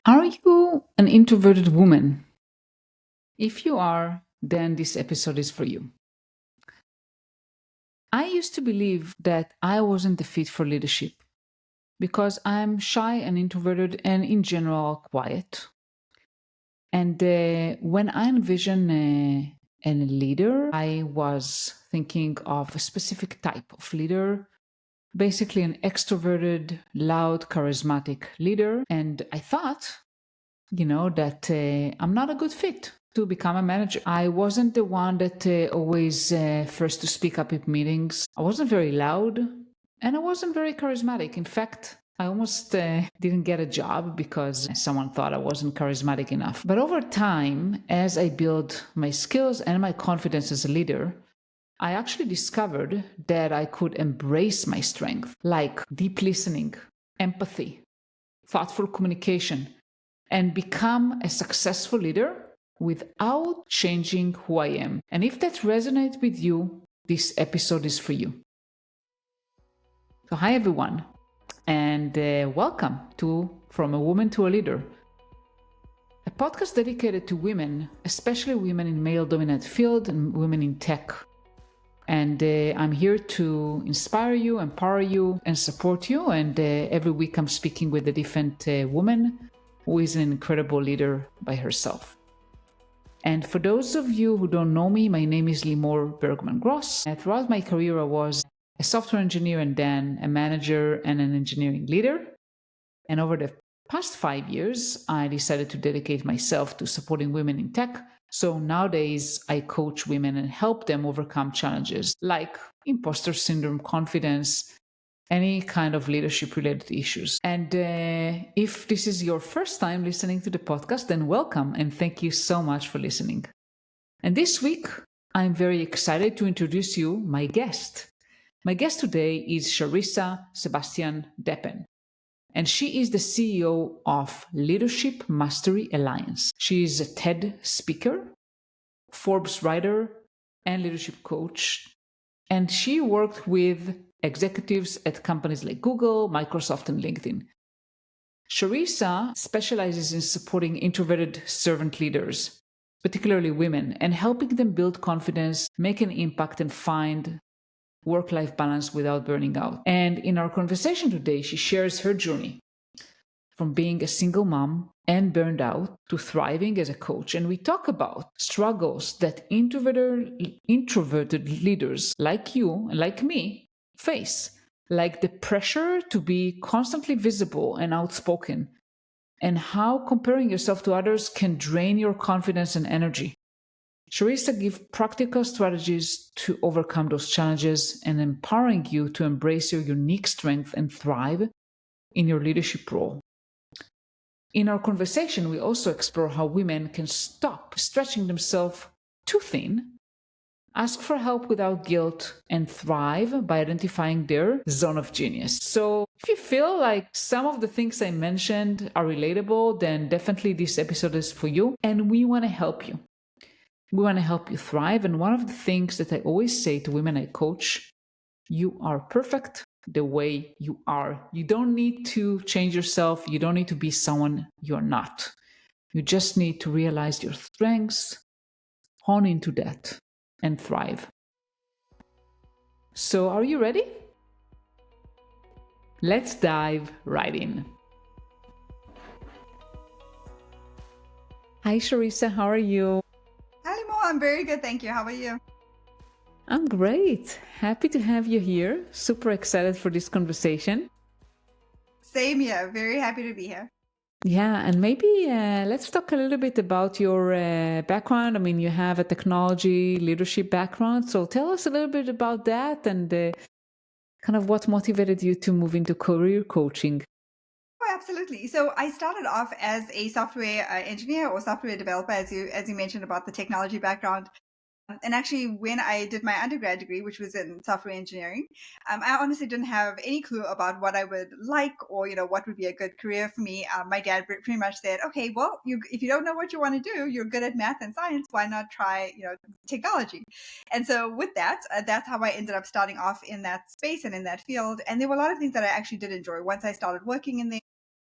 Are you an introverted woman? If you are, then this episode is for you. I used to believe that I wasn't the fit for leadership because I'm shy and introverted and in general quiet. And when I envision a leader, I was thinking of a specific type of leader, basically an extroverted, loud, charismatic leader. And I thought that I'm not a good fit to become a manager. I wasn't the one that always first to speak up at meetings. I wasn't very loud and I wasn't very charismatic. In fact, I almost didn't get a job because someone thought I wasn't charismatic enough. But over time, as I built my skills and my confidence as a leader, I actually discovered that I could embrace my strength, like deep listening, empathy, thoughtful communication, and become a successful leader without changing who I am. And if that resonates with you, this episode is for you. So, hi everyone, and welcome to From a Woman to a Leader, a podcast dedicated to women, especially women in male-dominated field and women in tech. And I'm here to inspire you, empower you, and support you. And every week I'm speaking with a different woman who is an incredible leader by herself. And for those of you who don't know me, my name is Limor Bergman-Gross. Throughout my career, I was a software engineer and then a manager and an engineering leader. And over the past 5 years, I decided to dedicate myself to supporting women in tech. So nowadays, I coach women and help them overcome challenges like imposter syndrome, confidence, any kind of leadership related issues. And if this is your first time listening to the podcast, then welcome and thank you so much for listening. And this week, I'm very excited to introduce you my guest. My guest today is Sharissa Sebastian Deppen. And she is the CEO of Leadership Mastery Alliance. She is a TED speaker, Forbes writer, and leadership coach. And she worked with executives at companies like Google, Microsoft, and LinkedIn. Sharissa specializes in supporting introverted servant leaders, particularly women, and helping them build confidence, make an impact, and find work-life balance without burning out. And in our conversation today, she shares her journey from being a single mom and burned out to thriving as a coach. And we talk about struggles that introverted leaders like you and like me face, like the pressure to be constantly visible and outspoken, and how comparing yourself to others can drain your confidence and energy. Sharissa gives practical strategies to overcome those challenges and empowering you to embrace your unique strength and thrive in your leadership role. In our conversation, we also explore how women can stop stretching themselves too thin, ask for help without guilt, and thrive by identifying their zone of genius. So, if you feel like some of the things I mentioned are relatable, then definitely this episode is for you, and we want to help you. We want to help you thrive. And one of the things that I always say to women I coach, you are perfect the way you are. You don't need to change yourself. You don't need to be someone you're not. You just need to realize your strengths, hone into that, and thrive. So, are you ready? Let's dive right in. Hi, Sharissa. How are you? Hi, Mo. I'm very good. Thank you. How about you? I'm great. Happy to have you here. Super excited for this conversation. Same here. Very happy to be here. Yeah, and maybe let's talk a little bit about your background. I mean, you have a technology leadership background. So tell us a little bit about that and kind of what motivated you to move into career coaching. Oh, absolutely. So I started off as a software engineer or software developer, as you mentioned about the technology background. And actually, when I did my undergrad degree, which was in software engineering, I honestly didn't have any clue about what I would like or, what would be a good career for me. My dad pretty much said, okay, well, if you don't know what you want to do, you're good at math and science. Why not try, technology? And so with that, that's how I ended up starting off in that space and in that field. And there were a lot of things that I actually did enjoy once I started working in there.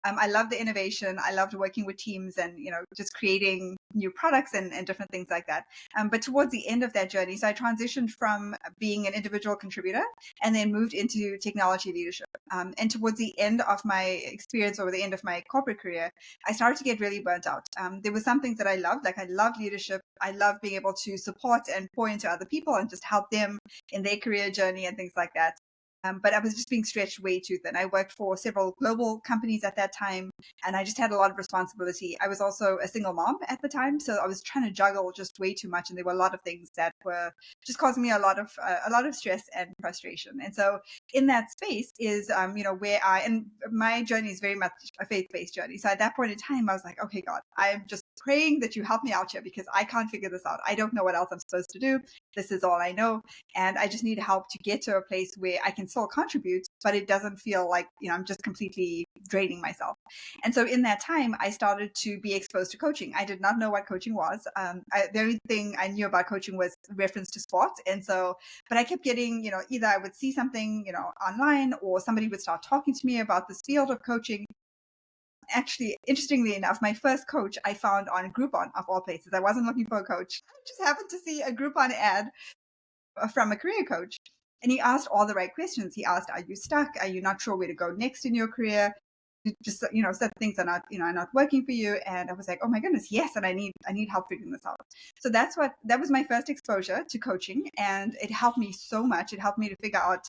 I love the innovation. I loved working with teams and, just creating new products and different things like that. But towards the end of that journey, so I transitioned from being an individual contributor and then moved into technology leadership. And towards the end of my experience or the end of my corporate career, I started to get really burnt out. There were some things that I loved, like I love leadership. I love being able to support and pour into other people and just help them in their career journey and things like that. But I was just being stretched way too thin. I worked for several global companies at that time, and I just had a lot of responsibility. I was also a single mom at the time, so I was trying to juggle just way too much, and there were a lot of things that were just causing me a lot of stress and frustration. And so, in that space is, where and my journey is very much a faith-based journey. So at that point in time, I was like, okay, God, I'm just praying that you help me out here because I can't figure this out. I don't know what else I'm supposed to do. This is all I know. And I just need help to get to a place where I can still contribute, but it doesn't feel like, I'm just completely draining myself. And so in that time, I started to be exposed to coaching. I did not know what coaching was. The only thing I knew about coaching was reference to sport. And so, but I kept getting, either I would see something, online, or somebody would start talking to me about this field of coaching. Actually, interestingly enough, my first coach I found on Groupon, of all places. I wasn't looking for a coach. I just happened to see a Groupon ad from a career coach. And he asked all the right questions. He asked, are you stuck? Are you not sure where to go next in your career? Just, certain things are not, are not working for you. And I was like, oh my goodness, yes. And I need help figuring this out. So that was my first exposure to coaching. And it helped me so much. It helped me to figure out,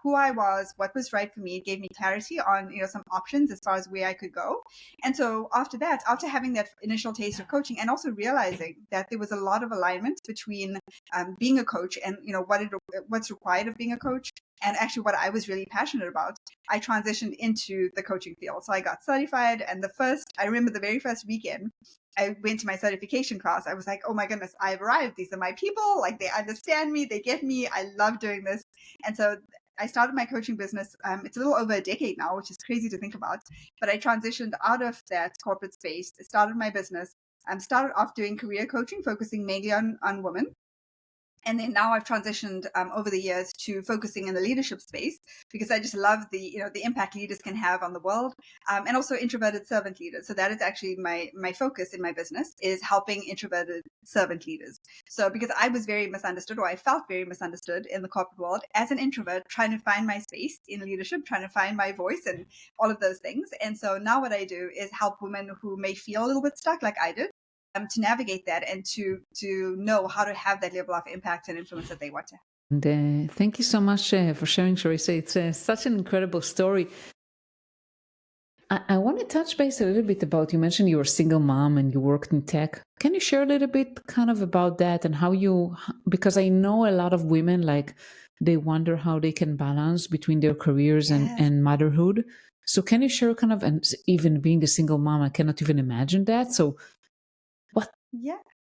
who I was, what was right for me. It gave me clarity on, some options as far as where I could go. And so after that, after having that initial taste of coaching and also realizing that there was a lot of alignment between being a coach and, what's required of being a coach and actually what I was really passionate about, I transitioned into the coaching field. So I got certified. And I remember the very first weekend, I went to my certification class. I was like, oh my goodness, I've arrived. These are my people. Like, they understand me. They get me. I love doing this. And so I started my coaching business. It's a little over a decade now, which is crazy to think about. But I transitioned out of that corporate space, started my business, started off doing career coaching, focusing mainly on women. And then now I've transitioned over the years to focusing in the leadership space because I just love the impact leaders can have on the world, and also introverted servant leaders. So that is actually my focus in my business, is helping introverted servant leaders. So because I was very misunderstood, or I felt very misunderstood in the corporate world as an introvert, trying to find my space in leadership, trying to find my voice and all of those things. And so now what I do is help women who may feel a little bit stuck like I did, to navigate that and to know how to have that level of impact and influence that they want to have. And thank you so much for sharing, Sharissa. It's such an incredible story. I want to touch base a little bit about, you mentioned you were a single mom and you worked in tech. Can you share a little bit kind of about that and how because I know a lot of women, like, they wonder how they can balance between their careers and motherhood. So can you share kind of, and even being a single mom, I cannot even imagine that. So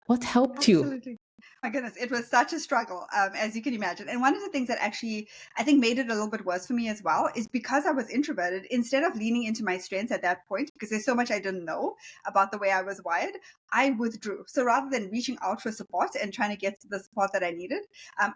what helped Absolutely. you? My goodness, it was such a struggle, as you can imagine. And one of the things that actually I think made it a little bit worse for me as well is because I was introverted, instead of leaning into my strengths at that point, because there's so much I didn't know about the way I was wired, I withdrew. So rather than reaching out for support and trying to get the support that I needed,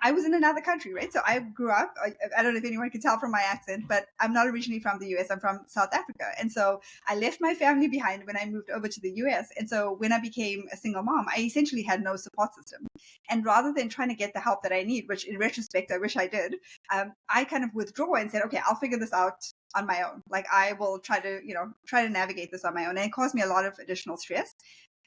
I was in another country, right? So I grew up, I don't know if anyone can tell from my accent, but I'm not originally from the US, I'm from South Africa. And so I left my family behind when I moved over to the US. And so when I became a single mom, I essentially had no support system. And rather than trying to get the help that I need, which in retrospect, I wish I did, I kind of withdraw and said, okay, I'll figure this out on my own. Like, I will try to navigate this on my own. And it caused me a lot of additional stress.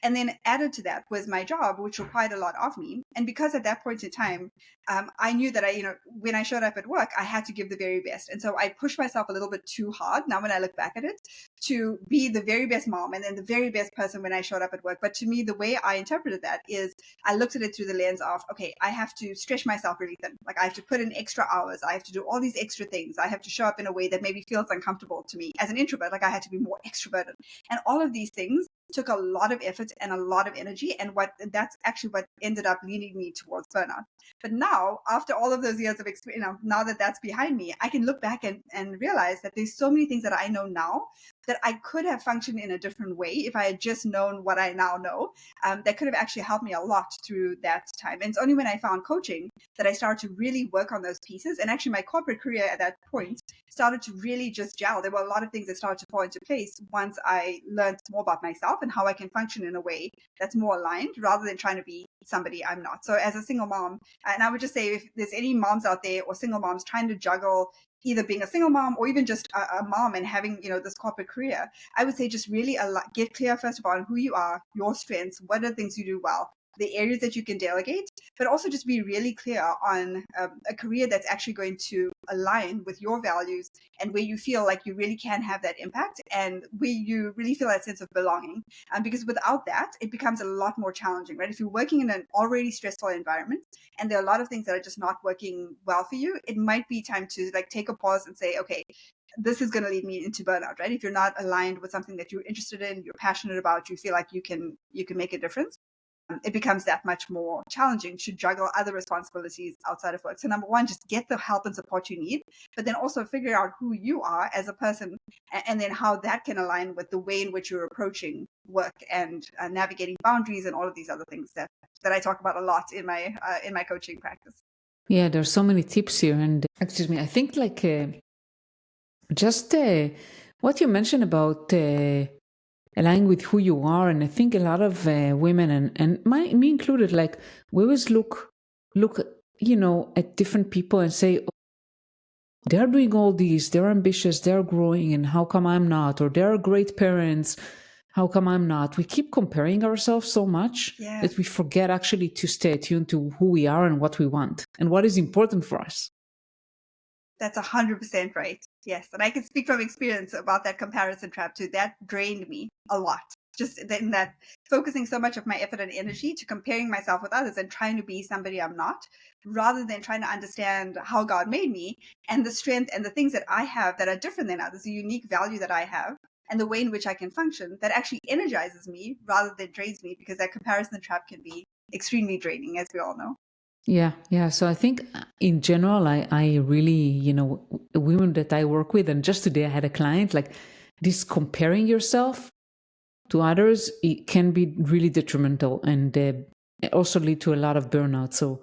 And then added to that was my job, which required a lot of me. And because at that point in time, I knew that when I showed up at work, I had to give the very best. And so I pushed myself a little bit too hard, now when I look back at it, to be the very best mom and then the very best person when I showed up at work. But to me, the way I interpreted that is I looked at it through the lens of, okay, I have to stretch myself really thin. Like, I have to put in extra hours. I have to do all these extra things. I have to show up in a way that maybe feels uncomfortable to me as an introvert. Like, I had to be more extroverted. And all of these things took a lot of effort and a lot of energy, and that's actually what ended up leading me towards burnout. But now, after all of those years of experience, now that that's behind me, I can look back and realize that there's so many things that I know now that I could have functioned in a different way if I had just known what I now know. That could have actually helped me a lot through that time. And it's only when I found coaching that I started to really work on those pieces. And actually, my corporate career at that point started to really just gel. There were a lot of things that started to fall into place once I learned more about myself and how I can function in a way that's more aligned rather than trying to be somebody I'm not. So as a single mom, and I would just say if there's any moms out there or single moms trying to juggle either being a single mom or even just a mom and having, this corporate career, I would say just really get clear, first of all, on who you are, your strengths, what are the things you do well, the areas that you can delegate, but also just be really clear on a career that's actually going to align with your values and where you feel like you really can have that impact and where you really feel that sense of belonging. Because without that, it becomes a lot more challenging, right? If you're working in an already stressful environment and there are a lot of things that are just not working well for you, it might be time to take a pause and say, okay, this is going to lead me into burnout, right? If you're not aligned with something that you're interested in, you're passionate about, you feel like you can make a difference, it becomes that much more challenging to juggle other responsibilities outside of work. So number one, just get the help and support you need, but then also figure out who you are as a person and then how that can align with the way in which you're approaching work and navigating boundaries and all of these other things that I talk about a lot in my coaching practice. Yeah, there's so many tips here. And excuse me, I think just what you mentioned about aligning with who you are, and I think a lot of women and me included, we always look at different people and say, oh, they're doing all these, they're ambitious, they're growing, and how come I'm not? Or they're great parents, how come I'm not? We keep comparing ourselves so much that we forget actually to stay attuned to who we are and what we want and what is important for us. That's 100% right. Yes. And I can speak from experience about that comparison trap too. That drained me a lot. Just in that focusing so much of my effort and energy to comparing myself with others and trying to be somebody I'm not, rather than trying to understand how God made me and the strength and the things that I have that are different than others, the unique value that I have and the way in which I can function that actually energizes me rather than drains me, because that comparison trap can be extremely draining, as we all know. Yeah. So I think in general, I really, women that I work with, and just today I had a client, this comparing yourself to others, it can be really detrimental and also lead to a lot of burnout. So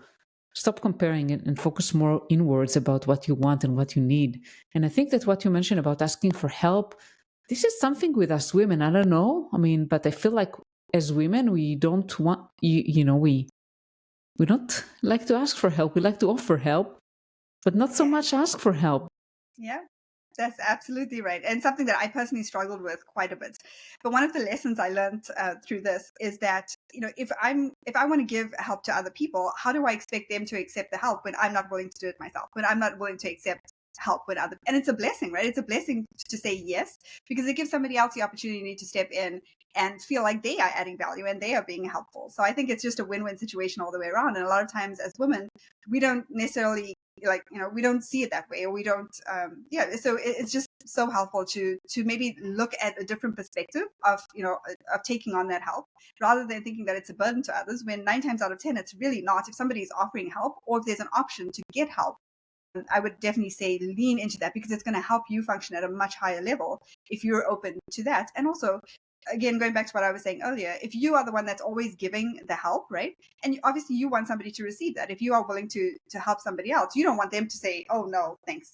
stop comparing it and focus more inwards about what you want and what you need. And I think that what you mentioned about asking for help, this is something with us women. I don't know. I mean, but I feel like as women, we don't want, we don't like to ask for help. We like to offer help, but not so much ask for help. Yeah, that's absolutely right. And something that I personally struggled with quite a bit. But one of the lessons I learned through this is that, if I want to give help to other people, how do I expect them to accept the help when I'm not willing to do it myself, when I'm not willing to accept help when other, and it's a blessing, right? It's a blessing to say yes, because it gives somebody else the opportunity to step in and feel like they are adding value and they are being helpful. So I think it's just a win-win situation all the way around. And a lot of times as women, we don't necessarily we don't see it that way, or we don't so it's just so helpful to maybe look at a different perspective of taking on that help, rather than thinking that it's a burden to others, when 9 times out of 10 it's really not. If somebody is offering help, or if there's an option to get help, I would definitely say lean into that, because it's going to help you function at a much higher level if you're open to that. And also, again, going back to what I was saying earlier, if you are the one that's always giving the help, right? And obviously you want somebody to receive that. If you are willing to help somebody else, you don't want them to say, oh no, thanks.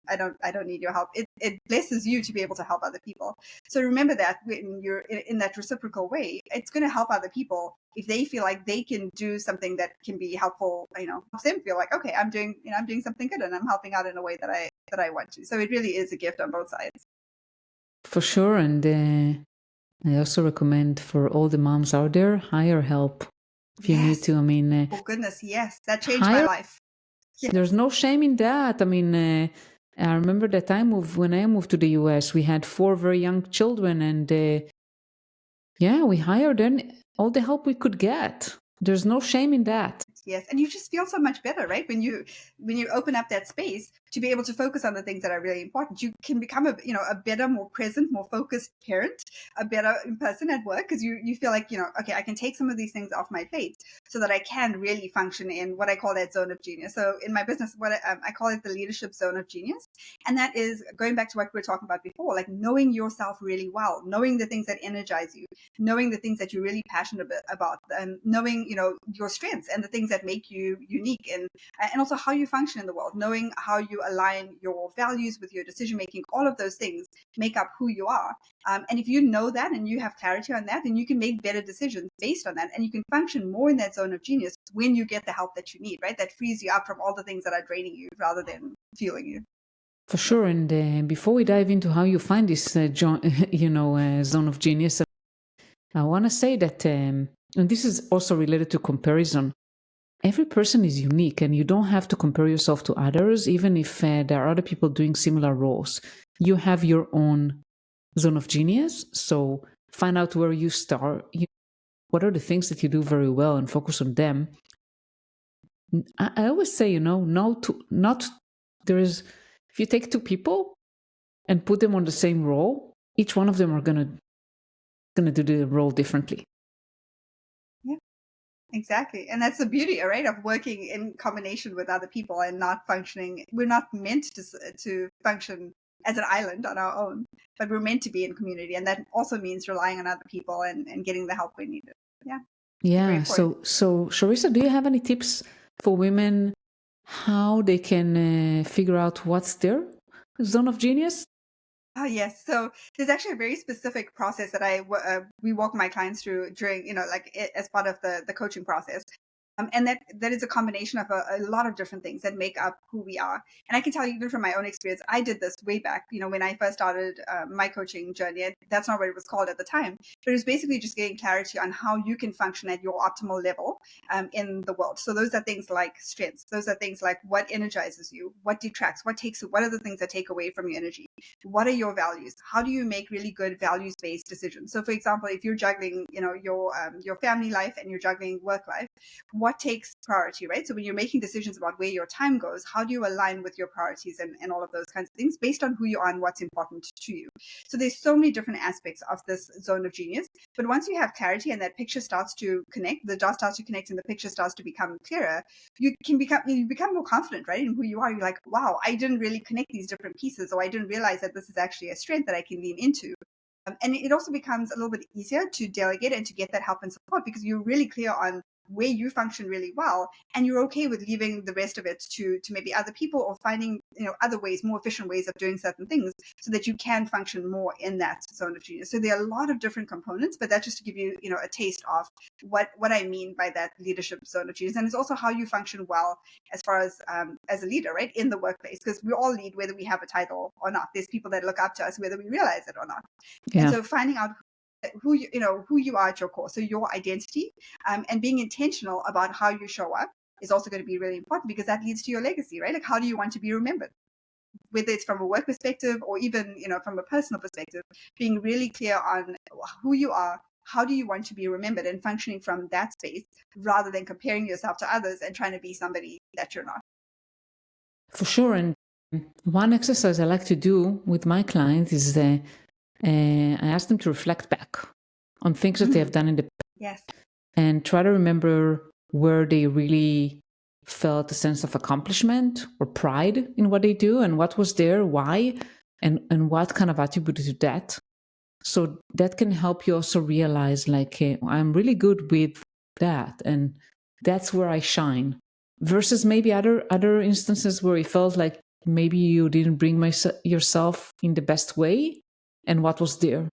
I don't need your help. It blesses you to be able to help other people. So remember that when you're in that reciprocal way, it's going to help other people if they feel like they can do something that can be helpful, helps them feel like, okay, I'm doing something good and I'm helping out in a way that I want to. So it really is a gift on both sides. For sure. And I also recommend for all the moms out there, hire help if you need to. I mean, oh goodness, yes, that changed my life. Yes. There's no shame in that. I mean, I remember that when I moved to the US, we had 4 very young children, and we hired all the help we could get. There's no shame in that. Yes, and you just feel so much better, right? When you open up that space to be able to focus on the things that are really important. You can become a better, more present, more focused parent, a better person at work, because you feel like, okay, I can take some of these things off my plate so that I can really function in what I call that zone of genius. So in my business, what I call it the leadership zone of genius. And that is going back to what we were talking about before, like knowing yourself really well, knowing the things that energize you, knowing the things that you're really passionate about, and knowing, your strengths and the things that make you unique, and also how you function in the world, knowing how you align your values with your decision making. All of those things make up who you are. And if you know that and you have clarity on that, then you can make better decisions based on that. And you can function more in that zone of genius when you get the help that you need, right? That frees you up from all the things that are draining you rather than fueling you. For sure. And before we dive into how you find this, zone of genius, I want to say that, and this is also related to comparison. Every person is unique, and you don't have to compare yourself to others, even if there are other people doing similar roles. You have your own zone of genius. So find out where you start. What are the things that you do very well, and focus on them. I always say, if you take two people and put them on the same role, each one of them are gonna do the role differently. Yeah, exactly. And that's the beauty, right, of working in combination with other people and not functioning. We're not meant to function as an island on our own, but we're meant to be in community. And that also means relying on other people and getting the help we need. Yeah. Yeah. So Sharissa, do you have any tips for women how they can figure out what's their zone of genius? Oh, yes. So there's actually a very specific process that we walk my clients through during, as part of the coaching process. And that is a combination of a lot of different things that make up who we are. And I can tell you, even from my own experience, I did this way back, when I first started my coaching journey. And that's not what it was called at the time, but it was basically just getting clarity on how you can function at your optimal level in the world. So those are things like strengths. Those are things like what energizes you, what detracts, what are the things that take away from your energy? What are your values? How do you make really good values-based decisions? So, for example, if you're juggling, your family life and you're juggling work life, what takes priority, right? So when you're making decisions about where your time goes, how do you align with your priorities and all of those kinds of things based on who you are and what's important to you? So there's so many different aspects of this zone of genius. But once you have clarity and that picture starts to connect, the dots starts to connect and the picture starts to become clearer, you become more confident, right, in who you are. You're like, wow, I didn't really connect these different pieces, or I didn't realize that this is actually a strength that I can lean into. And it also becomes a little bit easier to delegate and to get that help and support because you're really clear on where you function really well, and you're okay with leaving the rest of it to maybe other people, or finding other ways, more efficient ways of doing certain things, so that you can function more in that zone of genius. So there are a lot of different components, but that's just to give you a taste of what I mean by that leadership zone of genius. And it's also how you function well as far as a leader, right, in the workplace, because we all lead whether we have a title or not. There's people that look up to us whether we realize it or not. Yeah. And so finding out who you are at your core, so your identity, and being intentional about how you show up is also going to be really important, because that leads to your legacy, right? Like, how do you want to be remembered, whether it's from a work perspective or even from a personal perspective? Being really clear on who you are, how do you want to be remembered, and functioning from that space rather than comparing yourself to others and trying to be somebody that you're not. For sure. And one exercise I like to do with my clients is I ask them to reflect back on things that they have done in the past. Yes. And try to remember where they really felt a sense of accomplishment or pride in what they do, and what was there, why, and what kind of attributed to that. So that can help you also realize, like, hey, I'm really good with that, and that's where I shine. Versus maybe other instances where it felt like maybe you didn't bring yourself in the best way, and what was there.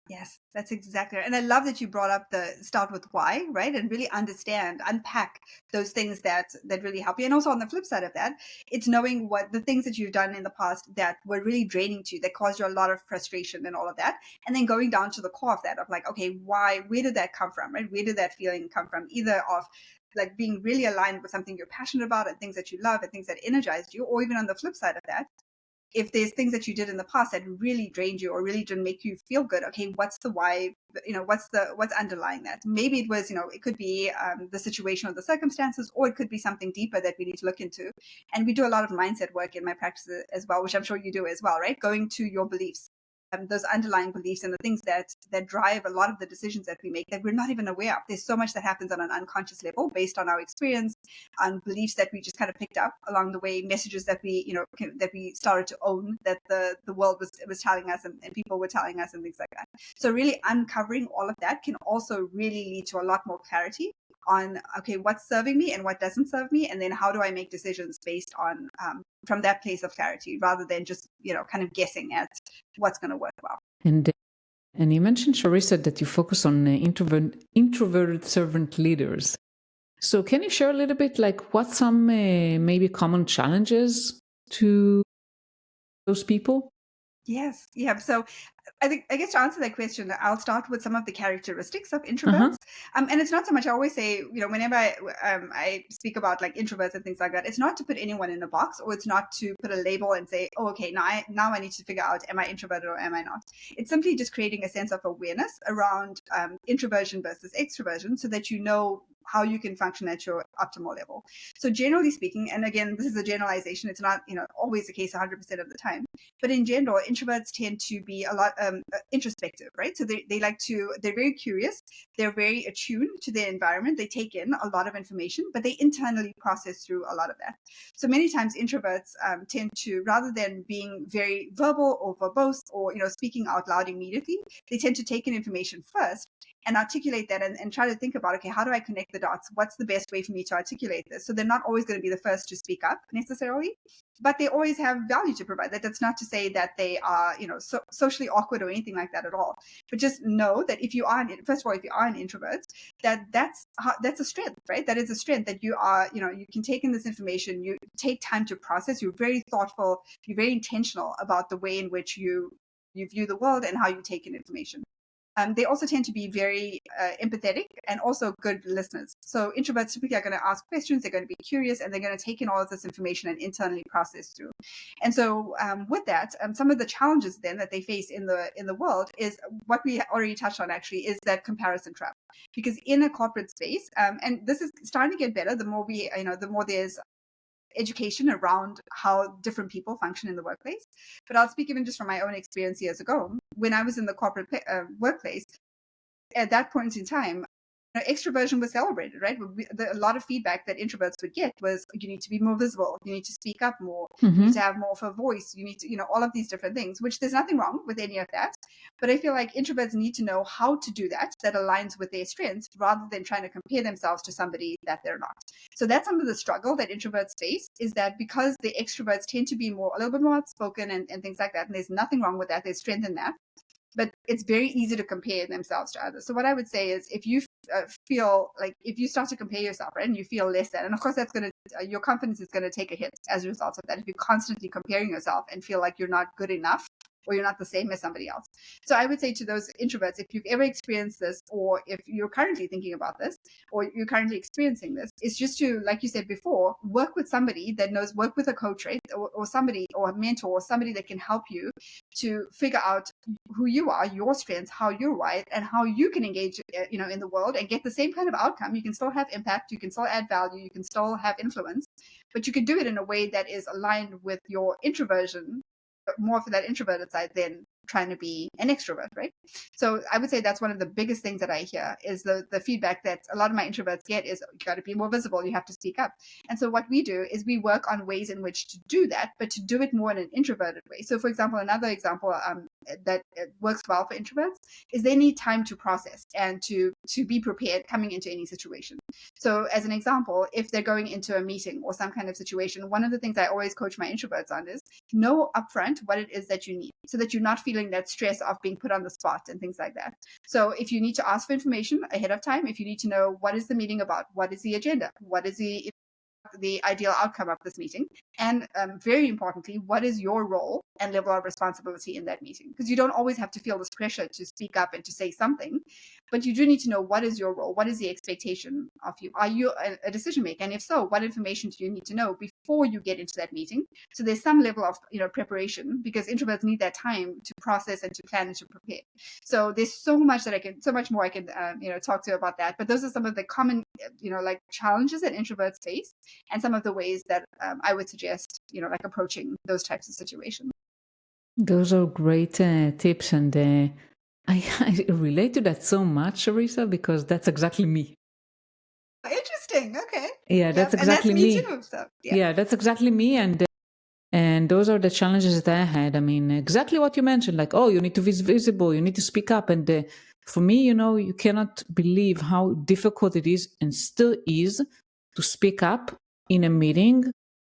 Yes, that's exactly right. And I love that you brought up the start with why, right? And really unpack those things that really help you. And also on the flip side of that, it's knowing what the things that you've done in the past that were really draining to you, that caused you a lot of frustration and all of that. And then going down to the core of that, of like, okay, why, where did that come from, right? Where did that feeling come from? Either of like being really aligned with something you're passionate about and things that you love and things that energized you, or even on the flip side of that, if there's things that you did in the past that really drained you or really didn't make you feel good, okay, what's the why? What's underlying that? Maybe it was, it could be the situation or the circumstances, or it could be something deeper that we need to look into. And we do a lot of mindset work in my practice as well, which I'm sure you do as well, right? Going to your beliefs, those underlying beliefs and the things that drive a lot of the decisions that we make that we're not even aware of. There's so much that happens on an unconscious level based on our experience, on beliefs that we just kind of picked up along the way, messages that we, that we started to own, that the world was telling us and people were telling us and things like that. So really uncovering all of that can also really lead to a lot more clarity on, okay, what's serving me and what doesn't serve me, and then how do I make decisions based on from that place of clarity, rather than just kind of guessing at what's going to work well. And you mentioned, Sharissa, that you focus on introverted servant leaders. So can you share a little bit, like, what some maybe common challenges to those people? Yes. Yeah. So I guess to answer that question, I'll start with some of the characteristics of introverts. And it's not so much, I always say, whenever I speak about like introverts and things like that, it's not to put anyone in a box, or it's not to put a label and say, oh, okay, now I need to figure out, am I introverted or am I not? It's simply just creating a sense of awareness around introversion versus extroversion, so that you know how you can function at your optimal level. So generally speaking, and again, this is a generalization, it's not always the case 100% of the time, but in general, introverts tend to be a lot introspective, right? So they're very curious, they're very attuned to their environment, they take in a lot of information, but they internally process through a lot of that. So many times introverts tend to, rather than being very verbal or verbose or speaking out loud immediately, they tend to take in information first and articulate that and try to think about, okay, how do I connect the dots? What's the best way for me to articulate this? So they're not always going to be the first to speak up necessarily, but they always have value to provide. That's not to say that they are, socially awkward or anything like that at all. But just know that if you are, first of all, if you are an introvert, that's a strength, right? That is a strength, that you are, you can take in this information, you take time to process, you're very thoughtful, you're very intentional about the way in which you view the world and how you take in information. They also tend to be very empathetic and also good listeners. So introverts typically are going to ask questions, they're going to be curious, and they're going to take in all of this information and internally process through. And so with that, some of the challenges then that they face in the world is what we already touched on, actually, is that comparison trap. Because in a corporate space, and this is starting to get better, the more the more there's education around how different people function in the workplace. But I'll speak even just from my own experience years ago. When I was in the corporate workplace, at that point in time, extroversion was celebrated, right? A lot of feedback that introverts would get was, you need to be more visible, you need to speak up more, you need to have more of a voice, you need to, all of these different things, which there's nothing wrong with any of that. But I feel like introverts need to know how to do that aligns with their strengths, rather than trying to compare themselves to somebody that they're not. So that's some of the struggle that introverts face, is that because the extroverts tend to be a little bit more outspoken and things like that, and there's nothing wrong with that, there's strength in that. But it's very easy to compare themselves to others. So what I would say is, if you feel like, if you start to compare yourself, right, and you feel less than, and of course that's going to, your confidence is going to take a hit as a result of that, if you're constantly comparing yourself and feel like you're not good enough, or you're not the same as somebody else. So I would say to those introverts, if you've ever experienced this, or if you're currently thinking about this, or you're currently experiencing this, is just to, like you said before, work with somebody that knows, work with a coach, right? Or somebody, or a mentor, or somebody that can help you to figure out who you are, your strengths, how you're wired, and how you can engage, in the world and get the same kind of outcome. You can still have impact, you can still add value, you can still have influence, but you can do it in a way that is aligned with your introversion, more for that introverted side than trying to be an extrovert, right? So I would say that's one of the biggest things that I hear, is the feedback that a lot of my introverts get is, you got to be more visible, you have to speak up. And so what we do is we work on ways in which to do that, but to do it more in an introverted way. So for example, another example that works well for introverts is they need time to process and to be prepared coming into any situation. So as an example, if they're going into a meeting or some kind of situation, one of the things I always coach my introverts on is, know upfront what it is that you need, so that you're not feeling that stress of being put on the spot and things like that. So if you need to ask for information ahead of time, if you need to know, what is the meeting about, what is the agenda, what is the the ideal outcome of this meeting? And very importantly, what is your role and level of responsibility in that meeting? Because you don't always have to feel this pressure to speak up and to say something, but you do need to know what is your role, what is the expectation of you? Are you a decision maker? And if so, what information do you need to know before you get into that meeting? So there's some level of preparation, because introverts need that time to process and to plan and to prepare. So there's so much more I can talk to about that. But those are some of the common like challenges that introverts face, and some of the ways that I would suggest like approaching those types of situations. Those are great tips, and I relate to that so much, Sharissa, because that's exactly me. Interesting. Okay. Yeah, Yep. that's And that's exactly me me. too. So Yeah, that's exactly me, and those are the challenges that I had. I mean, exactly what you mentioned, like, oh, you need to be visible, you need to speak up, and for me, you cannot believe how difficult it is, and still is, to speak up in a meeting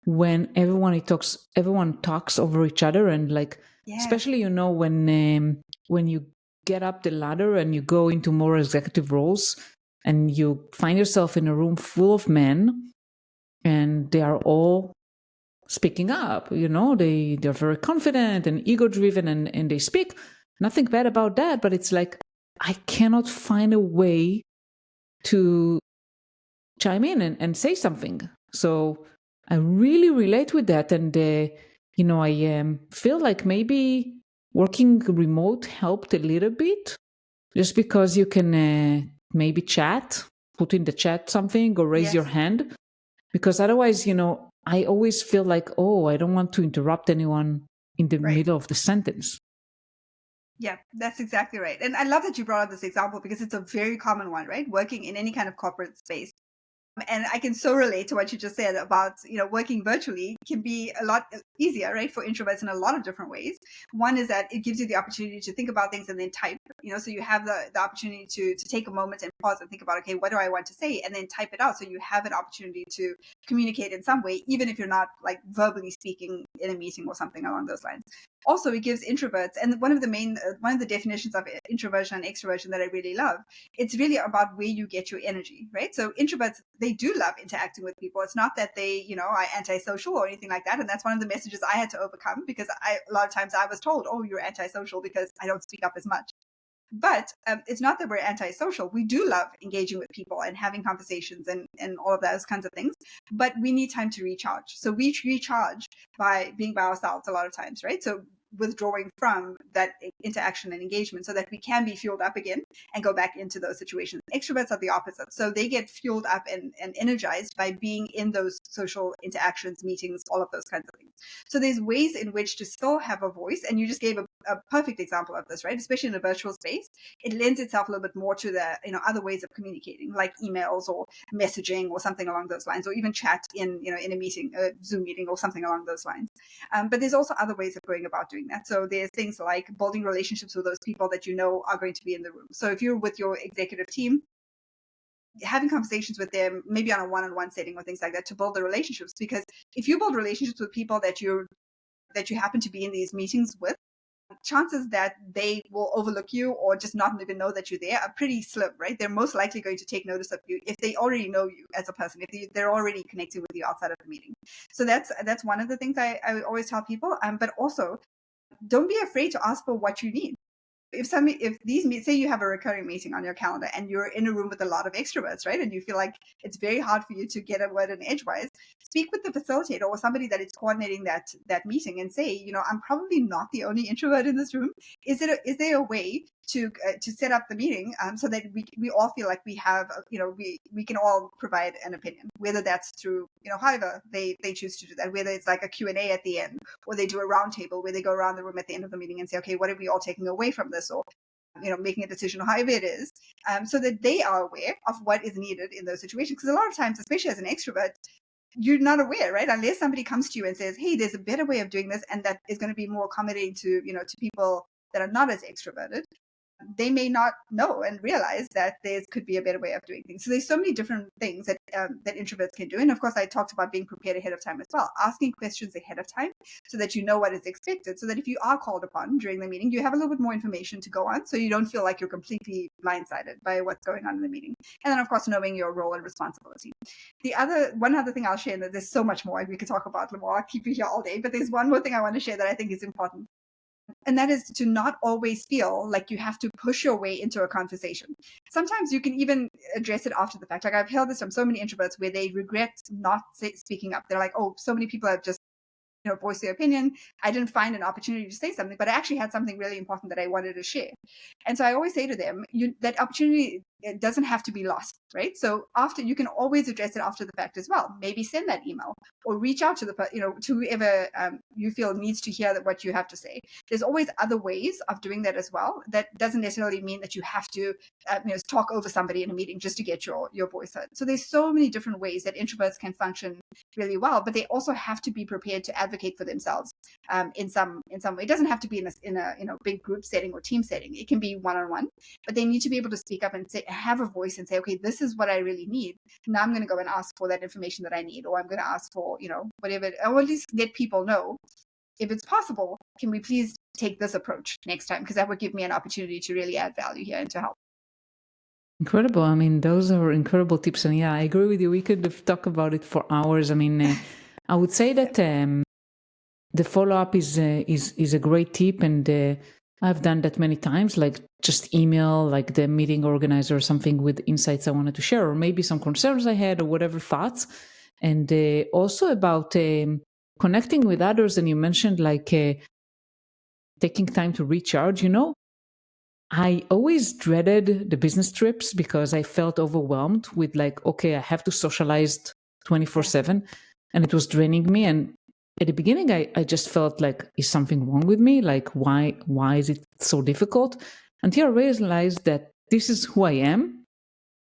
when everyone talks over each other, and like, yes. especially when you get up the ladder and you go into more executive roles, and you find yourself in a room full of men, and they are all speaking up. They're very confident and ego driven, and they speak. Nothing bad about that, but it's like, I cannot find a way to chime in and say something. So I really relate with that, and I feel like maybe working remote helped a little bit, just because you can maybe put in the chat something, or raise your Yes. hand, because otherwise, I always feel like, oh, I don't want to interrupt anyone in the Right. middle of the sentence. Yeah, that's exactly right. And I love that you brought up this example, because it's a very common one, right? Working in any kind of corporate space. And I can so relate to what you just said about, working virtually can be a lot easier, right, for introverts in a lot of different ways. One is that it gives you the opportunity to think about things and then type, so you have the opportunity to take a moment and pause and think about, okay, what do I want to say? And then type it out. So you have an opportunity to communicate in some way, even if you're not like verbally speaking in a meeting or something along those lines. Also, it gives introverts, and one of the definitions of introversion and extroversion that I really love, it's really about where you get your energy, right? So introverts, they do love interacting with people. It's not that they, are antisocial or anything like that. And that's one of the messages I had to overcome, because a lot of times I was told, oh, you're antisocial because I don't speak up as much. But it's not that we're antisocial. We do love engaging with people and having conversations and all of those kinds of things. But we need time to recharge. So we recharge by being by ourselves a lot of times, right? So withdrawing from that interaction and engagement, so that we can be fueled up again and go back into those situations. Extroverts are the opposite. So they get fueled up and energized by being in those social interactions, meetings, all of those kinds of things. So there's ways in which to still have a voice. And you just gave a perfect example of this, right? Especially in a virtual space, it lends itself a little bit more to the other ways of communicating, like emails or messaging or something along those lines, or even chat in a meeting, a Zoom meeting or something along those lines. But there's also other ways of going about doing that. So there's things like building relationships with those people that are going to be in the room. So if you're with your executive team, having conversations with them, maybe on a one-on-one setting or things like that, to build the relationships. Because if you build relationships with people that you happen to be in these meetings with, chances that they will overlook you or just not even know that you're there are pretty slim, right? They're most likely going to take notice of you if they already know you as a person, if they're already connecting with you outside of the meeting. So that's one of the things I always tell people. But also, don't be afraid to ask for what you need. Say you have a recurring meeting on your calendar and you're in a room with a lot of extroverts, right? And you feel like it's very hard for you to get a word in edgewise, speak with the facilitator or somebody that is coordinating that meeting and say, I'm probably not the only introvert in this room. Is there a way to set up the meeting so that we all feel like we have, we can all provide an opinion, whether that's through, however they choose to do that, whether it's like a Q&A at the end, or they do a roundtable where they go around the room at the end of the meeting and say, okay, what are we all taking away from this? Or making a decision, however it is, so that they are aware of what is needed in those situations. Because a lot of times, especially as an extrovert, you're not aware, right? Unless somebody comes to you and says, hey, there's a better way of doing this, and that is going to be more accommodating to, to people that are not as extroverted. they may not know and realize that there could be a better way of doing things. So there's so many different things that introverts can do. And of course, I talked about being prepared ahead of time as well, asking questions ahead of time so that you know what is expected, so that if you are called upon during the meeting, you have a little bit more information to go on, so you don't feel like you're completely blindsided by what's going on in the meeting. And then, of course, knowing your role and responsibility. One other thing I'll share, that there's so much more we could talk about, Lamar. I'll keep you here all day, but there's one more thing I want to share that I think is important. And that is to not always feel like you have to push your way into a conversation. Sometimes you can even address it after the fact. Like I've heard this from so many introverts where they regret not speaking up. They're like, oh, so many people have just voice their opinion. I didn't find an opportunity to say something, but I actually had something really important that I wanted to share. And so I always say to them, that opportunity, it doesn't have to be lost, right? So after, you can always address it after the fact as well. Maybe send that email or reach out to to whoever you feel needs to hear what you have to say. There's always other ways of doing that as well. That doesn't necessarily mean that you have to talk over somebody in a meeting just to get your voice heard. So there's so many different ways that introverts can function really well, but they also have to be prepared to advocate for themselves in some way. It doesn't have to be in a big group setting or team setting. It can be one-on-one, but they need to be able to speak up and have a voice and say, okay, this is what I really need. Now I'm going to go and ask for that information that I need, or I'm going to ask for whatever, or at least let people know, if it's possible, can we please take this approach next time, because that would give me an opportunity to really add value here and to help. Incredible. I mean, those are incredible tips. And yeah, I agree with you. We could have talked about it for hours. I mean, I would say that the follow-up is a great tip. And I've done that many times, like just email like the meeting organizer or something with insights I wanted to share, or maybe some concerns I had or whatever thoughts. And also about connecting with others. And you mentioned like taking time to recharge, I always dreaded the business trips because I felt overwhelmed with like, okay, I have to socialize 24/7, and it was draining me. And at the beginning, I just felt like, is something wrong with me? Like, why is it so difficult? Until I realized that this is who I am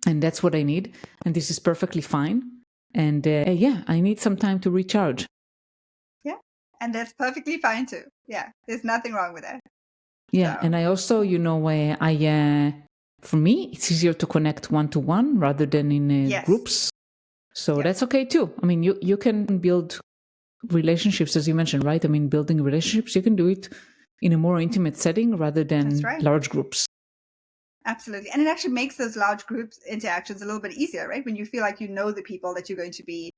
and that's what I need. And this is perfectly fine. And I need some time to recharge. Yeah. And that's perfectly fine too. Yeah. There's nothing wrong with that. Yeah, so. and I also, for me, it's easier to connect one-to-one rather than in groups. So that's okay too. I mean, you can build relationships, as you mentioned, right? I mean, building relationships, you can do it in a more intimate setting rather than large groups. Absolutely. And it actually makes those large groups interactions a little bit easier, right? When you feel like you know the people that you're going to be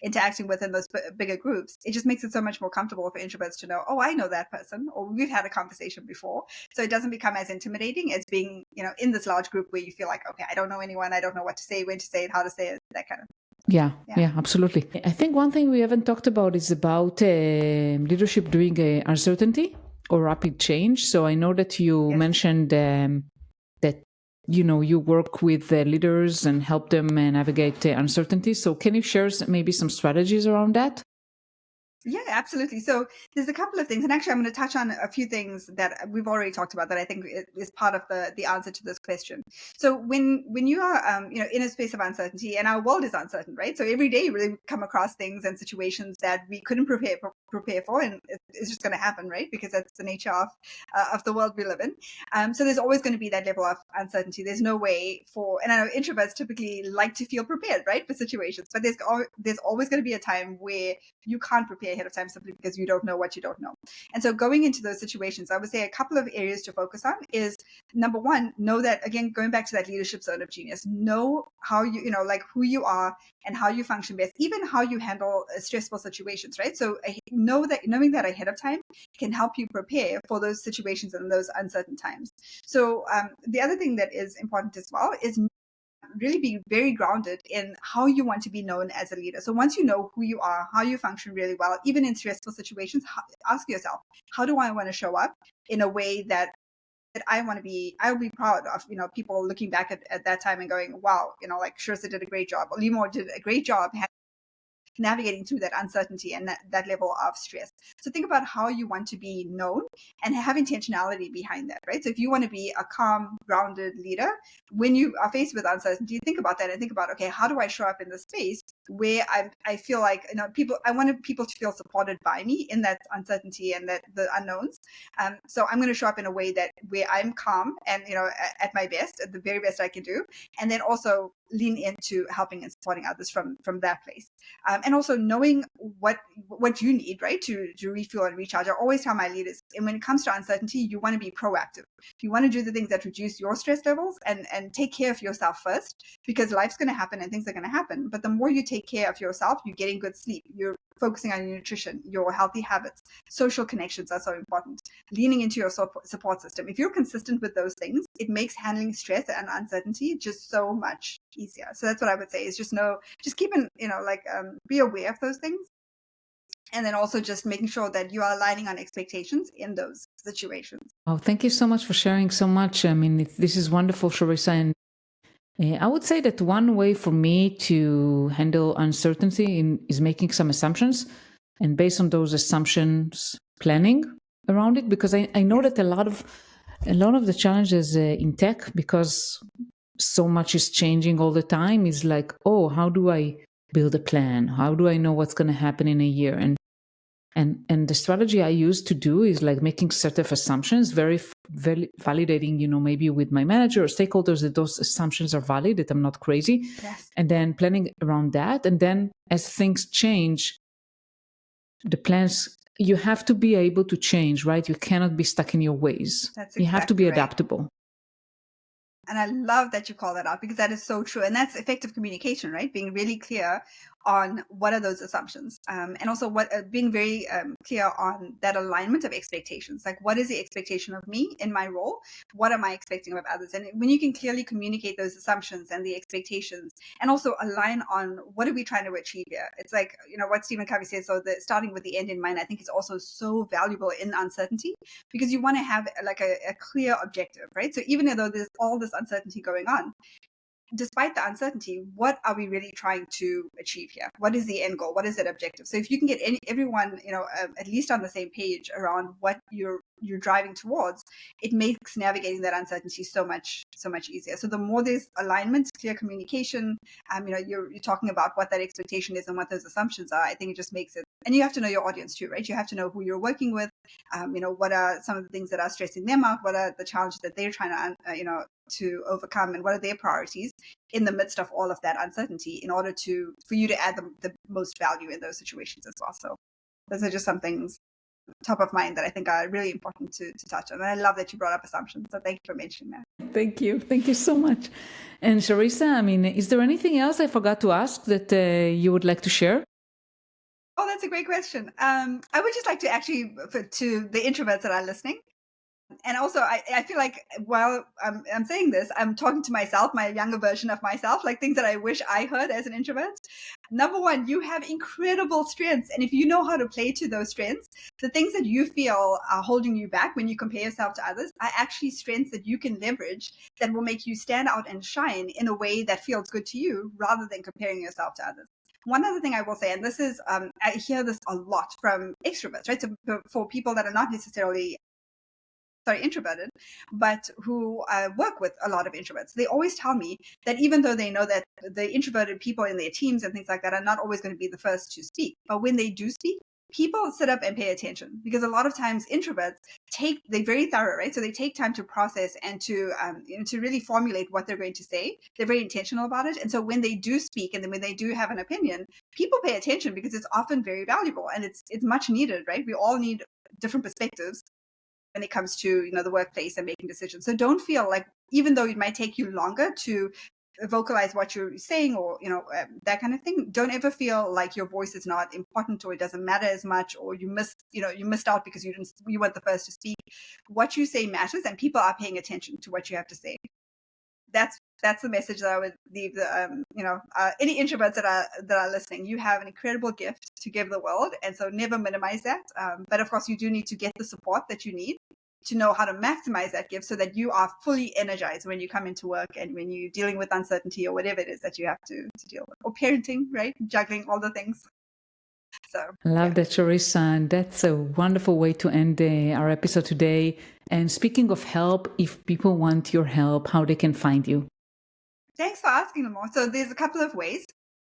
interacting with in those bigger groups, it just makes it so much more comfortable for introverts to know, oh, I know that person, or we've had a conversation before. So it doesn't become as intimidating as being, in this large group where you feel like, okay, I don't know anyone. I don't know what to say, when to say it, how to say it, that kind of thing. Yeah, absolutely. I think one thing we haven't talked about is about leadership during uncertainty or rapid change. So I know that you mentioned that you work with leaders and help them navigate uncertainty. So can you share maybe some strategies around that? Yeah, absolutely. So there's a couple of things, and actually I'm going to touch on a few things that we've already talked about that I think is part of the answer to this question. So when you are in a space of uncertainty, and our world is uncertain, right? So every day we come across things and situations that we couldn't prepare for, and it's just going to happen, right? Because that's the nature of the world we live in. So there's always going to be that level of uncertainty. There's no way and I know introverts typically like to feel prepared, right, for situations, but there's always going to be a time where you can't prepare ahead of time simply because you don't know what you don't know. And so going into those situations, I would say a couple of areas to focus on is, number one, know that, again, going back to that leadership zone of genius, know how like who you are and how you function best, even how you handle stressful situations, right? So knowing that ahead of time can help you prepare for those situations and those uncertain times. So the other thing that is important as well is really be very grounded in how you want to be known as a leader. So once you know who you are, how you function really well, even in stressful situations, ask yourself, how do I want to show up in a way that I'll be proud of, people looking back at that time and going, wow, like Sharissa did a great job, or Limor did a great job navigating through that uncertainty and that level of stress. So think about how you want to be known and have intentionality behind that, right? So if you want to be a calm, grounded leader, when you are faced with uncertainty, think about that and think about, okay, how do I show up in this space where I feel like, I wanted people to feel supported by me in that uncertainty and that the unknowns. So I'm going to show up in a way that where I'm calm and, at my best, at the very best I can do. And then also lean into helping and supporting others from that place. And also knowing what you need, right, to refuel and recharge. I always tell my leaders, and when it comes to uncertainty, you want to be proactive. You want to do the things that reduce your stress levels and take care of yourself first, because life's going to happen and things are going to happen. But the more you take care of yourself, you're getting good sleep, you're focusing on your nutrition, your healthy habits, social connections are so important, leaning into your support system. If you're consistent with those things, it makes handling stress and uncertainty just so much easier. So that's what I would say, is just keeping, be aware of those things. And then also just making sure that you are aligning on expectations in those situations. Oh, thank you so much for sharing so much. I mean, this is wonderful, Sharissa. And I would say that one way for me to handle uncertainty is making some assumptions, and based on those assumptions, planning around it. Because I know that a lot of the challenges in tech, because so much is changing all the time, is like, oh, how do I build a plan? How do I know what's going to happen in a year? And the strategy I use to do is like making set of assumptions, very validating, maybe with my manager or stakeholders, that those assumptions are valid, that I'm not crazy. Yes. And then planning around that. And then as things change, the plans, you have to be able to change, right? You cannot be stuck in your ways. That's You have to be exactly right. adaptable. And I love that you call that out, because that is so true. And that's effective communication, right? Being really clear on what are those assumptions, and also being very clear on that alignment of expectations. Like, what is the expectation of me in my role? What am I expecting of others? And when you can clearly communicate those assumptions and the expectations, and also align on what are we trying to achieve here? It's like, what Stephen Covey says, so that starting with the end in mind, I think is also so valuable in uncertainty, because you want to have like a clear objective, right? So even though there's all this uncertainty going on, despite the uncertainty, what are we really trying to achieve here? What is the end goal? What is that objective? So if you can get everyone, at least on the same page around what you're driving towards, it makes navigating that uncertainty so much easier. So the more there's alignment, clear communication, you're talking about what that expectation is and what those assumptions are, I think it just makes it. And you have to know your audience too, right? You have to know who you're working with. What are some of the things that are stressing them out? What are the challenges that they're trying to, to overcome, and what are their priorities in the midst of all of that uncertainty, in order for you to add the most value in those situations as well. So those are just some things top of mind that I think are really important to touch on. And I love that you brought up assumptions. So thank you for mentioning that. Thank you. Thank you so much. And Sharissa, I mean, is there anything else I forgot to ask that you would like to share? Oh, that's a great question. I would just like to actually, to the introverts that are listening, and also I feel like while I'm saying this, I'm talking to myself, my younger version of myself, like things that I wish I heard as an introvert. Number one, you have incredible strengths. And if you know how to play to those strengths, the things that you feel are holding you back when you compare yourself to others are actually strengths that you can leverage, that will make you stand out and shine in a way that feels good to you, rather than comparing yourself to others. One other thing I will say, and this is, I hear this a lot from extroverts, right? So for people that are not necessarily introverted, but who work with a lot of introverts, they always tell me that even though they know that the introverted people in their teams and things like that are not always going to be the first to speak, but when they do speak, people sit up and pay attention, because a lot of times introverts they're very thorough, right? So they take time to process and to really formulate what they're going to say. They're very intentional about it. And so when they do speak, and then when they do have an opinion, people pay attention, because it's often very valuable and it's much needed, right? We all need different perspectives when it comes to the workplace and making decisions. So don't feel like, even though it might take you longer to vocalize what you're saying, or that kind of thing, don't ever feel like your voice is not important, or it doesn't matter as much, or you missed out because you weren't the first to speak. What you say matters, and people are paying attention to what you have to say. That's the message that I would leave any introverts that are listening. You have an incredible gift to give the world, and so never minimize that. But of course, you do need to get the support that you need to know how to maximize that gift, so that you are fully energized when you come into work and when you're dealing with uncertainty or whatever it is that you have to deal with, or parenting, right? Juggling all the things. So Love that, Sharissa. And that's a wonderful way to end our episode today. And speaking of help, if people want your help, how they can find you? Thanks for asking, Lamar. So there's a couple of ways.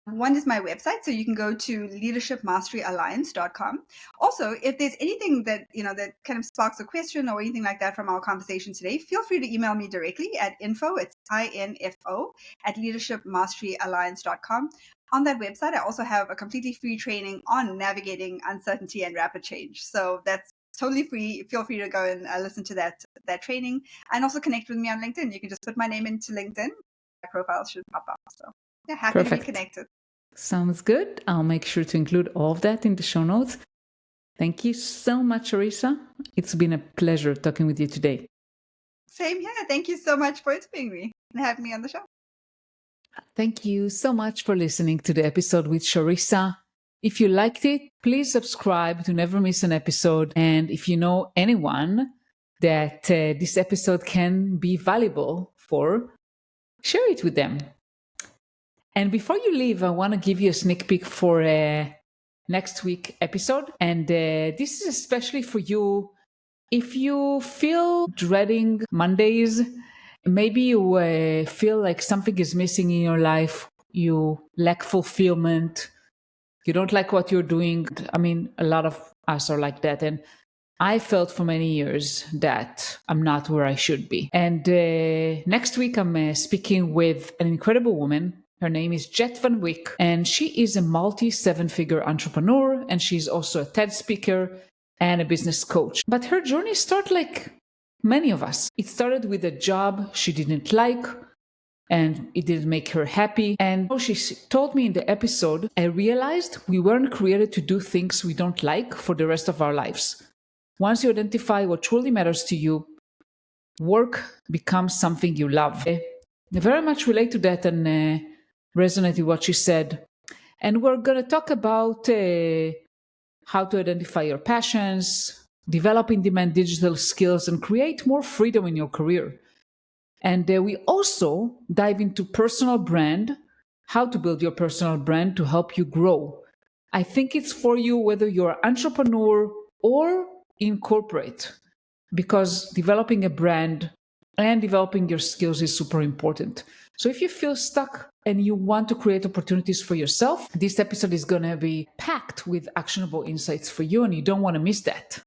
One is my website, so you can go to leadershipmasteryalliance.com. Also, if there's anything that that kind of sparks a question or anything like that from our conversation today, feel free to email me directly at info, it's info at leadershipmasteryalliance.com. On that website, I also have a completely free training on navigating uncertainty and rapid change. So that's totally free. Feel free to go and listen to that training, and also connect with me on LinkedIn. You can just put my name into LinkedIn. My profile should pop up. So yeah, happy to be Perfect. connected. Sounds good. I'll make sure to include all of that in the show notes. Thank you so much, Sharissa. It's been a pleasure talking with you today. Same here. Thank you so much for interviewing me and having me on the show. Thank you so much for listening to the episode with Sharissa. If you liked it, please subscribe to never miss an episode. And if you know anyone that this episode can be valuable for, share it with them. And before you leave, I want to give you a sneak peek for next week episode. And this is especially for you if you feel dreading Mondays. Maybe you feel like something is missing in your life. You lack fulfillment. You don't like what you're doing. I mean, a lot of us are like that. And I felt for many years that I'm not where I should be. And next week, I'm speaking with an incredible woman. Her name is Jet Van Wyk, and she is a multi-seven-figure entrepreneur, and she's also a TED speaker and a business coach. But her journey started like many of us. It started with a job she didn't like, and it didn't make her happy. And she told me in the episode, I realized we weren't created to do things we don't like for the rest of our lives. Once you identify what truly matters to you, work becomes something you love. I very much relate to that and resonate with what she said. And we're going to talk about how to identify your passions, develop in-demand digital skills, and create more freedom in your career. And we also dive into personal brand, how to build your personal brand to help you grow. I think it's for you whether you're an entrepreneur or in corporate, because developing a brand and developing your skills is super important. So if you feel stuck and you want to create opportunities for yourself, this episode is going to be packed with actionable insights for you, and you don't want to miss that.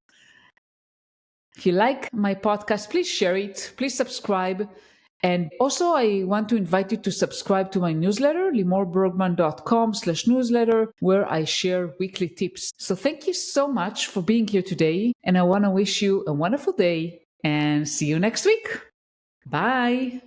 If you like my podcast, please share it, please subscribe. And also, I want to invite you to subscribe to my newsletter, limorbergman.com/newsletter, where I share weekly tips. So thank you so much for being here today. And I want to wish you a wonderful day and see you next week. Bye.